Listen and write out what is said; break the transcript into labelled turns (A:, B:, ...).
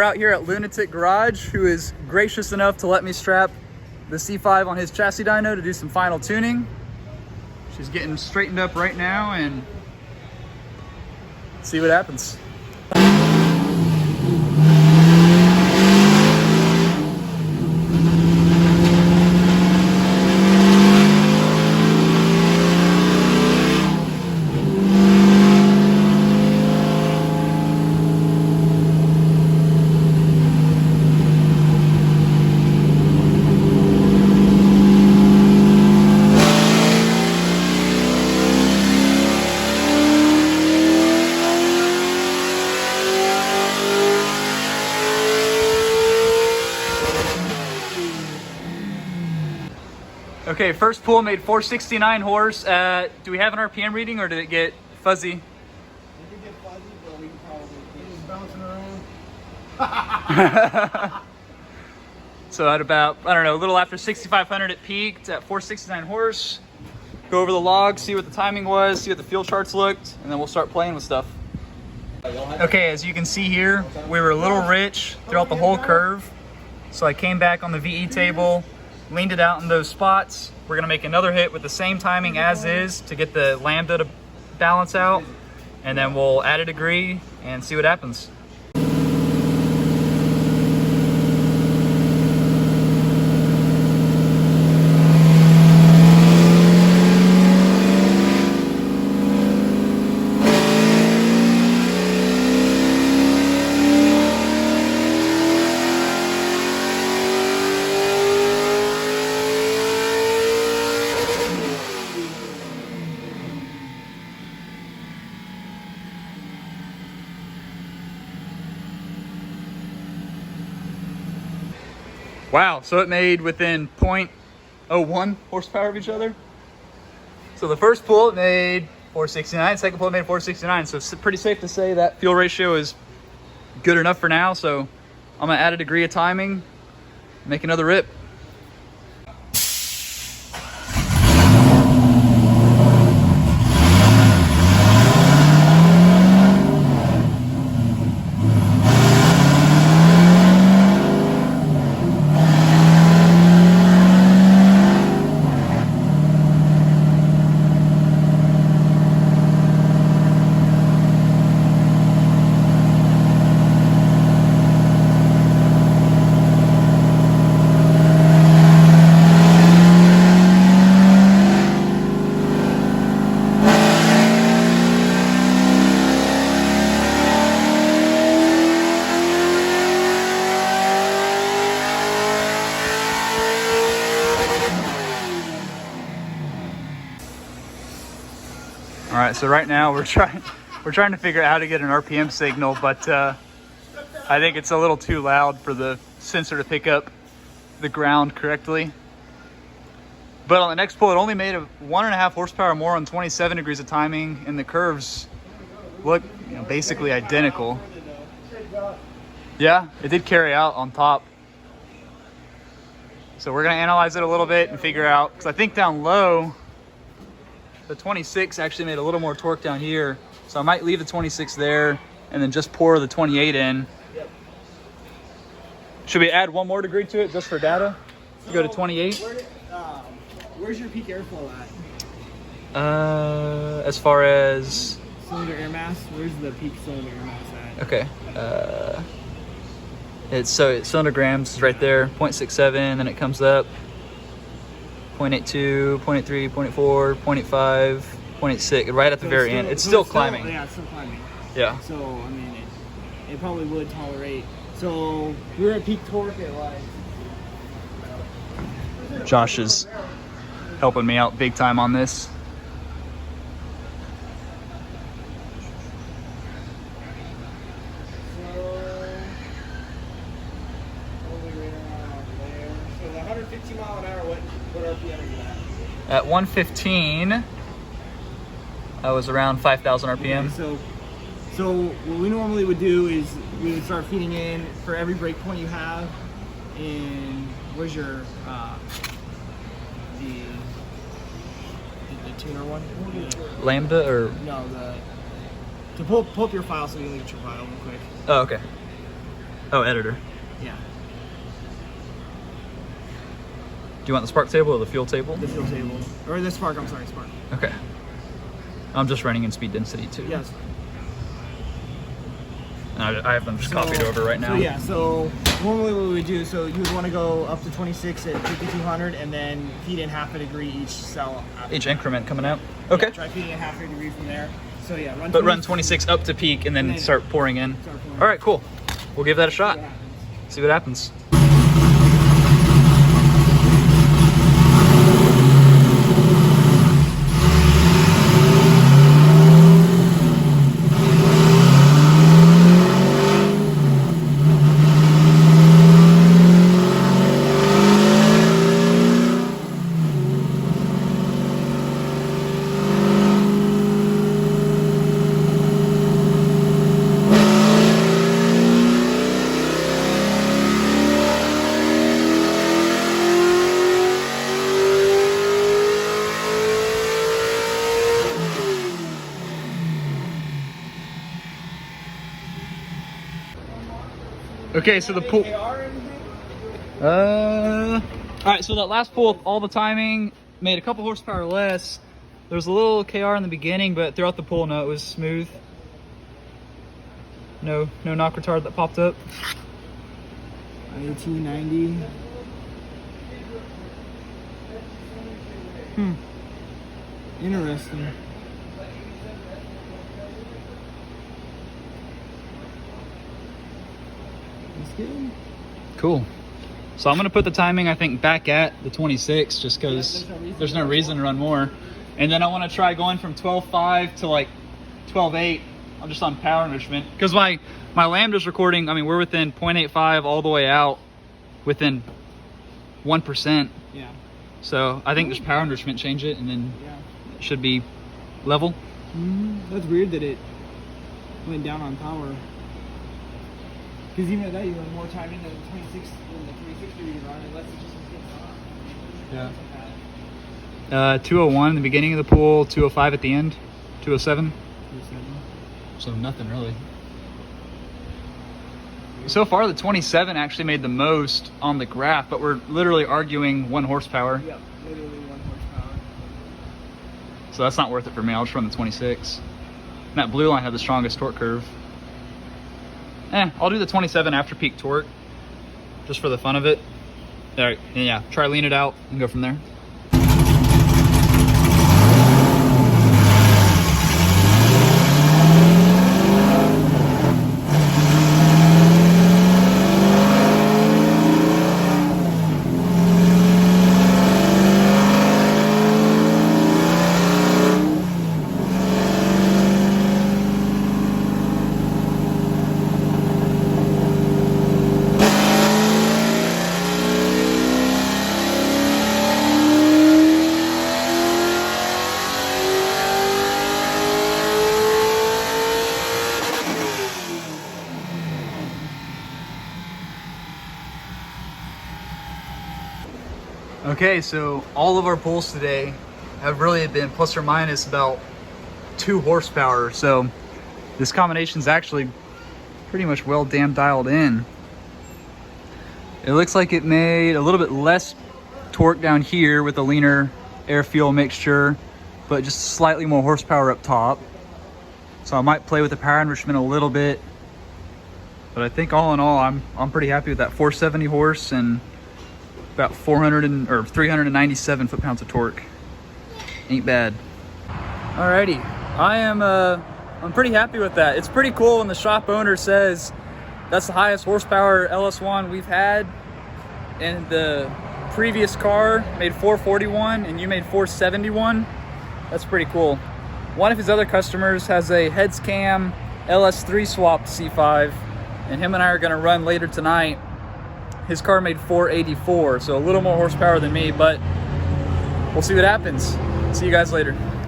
A: out here at Lunatic Garage, who is gracious enough to let me strap the C5 on his chassis dyno to do some final tuning. She's getting straightened up right now and see what happens. Okay, first pull made 469 horse. Do we have an RPM reading or did it get fuzzy?
B: It did get fuzzy, but we can probably keep bouncing around.
A: So at about, I don't know, a little after 6,500 it peaked at 469 horse. Go over the log, see what the timing was, see what the fuel charts looked, and then we'll start playing with stuff. Okay, as you can see here, we were a little rich throughout the whole curve. So I came back on the VE table, leaned it out in those spots. We're gonna make another hit with the same timing as is to get the lambda to balance out, and then we'll add a degree and see what happens. Wow, so it made within 0.01 horsepower of each other. So the first pull it made 469, second pull it made 469. So it's pretty safe to say that fuel ratio is good enough for now. So I'm gonna add a degree of timing, make another rip. All right, so right now we're trying to figure out how to get an RPM signal, but I think it's a little too loud for the sensor to pick up the ground correctly. But on the next pull, it only made a 1.5 horsepower more on 27 degrees of timing, and the curves look, you know, basically identical. Yeah, it did carry out on top. So we're gonna analyze it a little bit and figure out, because I think down low, the 26 actually made a little more torque down here. So I might leave the 26 there and then just pour the 28 in.
B: Yep.
A: Should we add one more degree to it just for data? So go to 28?
B: Where's your peak airflow at?
A: As far as...
B: Cylinder air mass? Where's the peak cylinder air mass at?
A: Okay. It's cylinder grams is right there, 0.67, then it comes up 0.82, 0.83, 0.4, 0.85, 0.6, right at the very end. It's still climbing.
B: Yeah, it's still climbing.
A: Yeah.
B: So, I mean, it probably would tolerate. So, we're at peak torque at like...
A: Josh is helping me out big time on this.
B: So, the 150 mile an hour, what RPM are you at?
A: At 115, I was around 5,000 RPM.
B: Okay, so what we normally would do is we would start feeding in for every break point you have. And where's your the tuner one?
A: Lambda or?
B: No, to pull up your file so you can look at your file real quick.
A: Oh, okay. Oh, editor.
B: Yeah.
A: Do you want the spark table or the fuel table?
B: The fuel table. Or the spark, I'm sorry, spark.
A: Okay. I'm just running in speed density too.
B: Yes.
A: And I have them just copied over right now.
B: So yeah, so normally what we would do, so you would want to go up to 26 at 5200 and then feed in half a degree each cell.
A: Each increment coming out? Okay.
B: Yeah, try feeding in half a degree from there. So yeah,
A: run 26 up to peak and then start pouring in. All right, cool. We'll give that a shot. See what happens. Okay, so the pool. All right, so that last pull, all the timing made a couple horsepower less. There was a little KR in the beginning, but throughout the pull, no, it was smooth. No knock retard that popped up.
B: 1890. Interesting. That's good.
A: Cool. So I'm gonna put the timing, I think, back at the 26, just because there's no reason to run more. And then I want to try going from 12.5 to like 12.8. I'm just on power enrichment because my Lambda's recording. I mean, we're within 0.85 all the way out, within 1%.
B: Yeah.
A: So I think just power enrichment, change it, and then it should be level.
B: That's weird that it went down on power. Because even at that, you run more timing than the 26 degree run, unless it just gets on.
A: Yeah. 201 in the beginning of the pool, 205 at the end, 207.
B: 207.
A: So nothing really. So far, the 27 actually made the most on the graph, but we're literally arguing 1 horsepower.
B: Yep, literally 1 horsepower.
A: So that's not worth it for me. I'll just run the 26. And that blue line had the strongest torque curve. I'll do the 27 after peak torque, just for the fun of it. All right, yeah, try lean it out and go from there. Okay, so all of our pulls today have really been plus or minus about 2 horsepower. So this combination is actually pretty much well damn dialed in. It looks like it made a little bit less torque down here with a leaner air fuel mixture, but just slightly more horsepower up top. So I might play with the power enrichment a little bit, but I think all in all, I'm pretty happy with that 470 horse and about 397 foot-pounds of torque. Ain't bad. Alrighty, I'm pretty happy with that. It's pretty cool when the shop owner says that's the highest horsepower LS1 we've had, and the previous car made 441 and you made 471. That's pretty cool. One of his other customers has a heads cam LS3 swapped C5, and him and I are gonna run later tonight. His car made 484, so a little more horsepower than me, but we'll see what happens. See you guys later.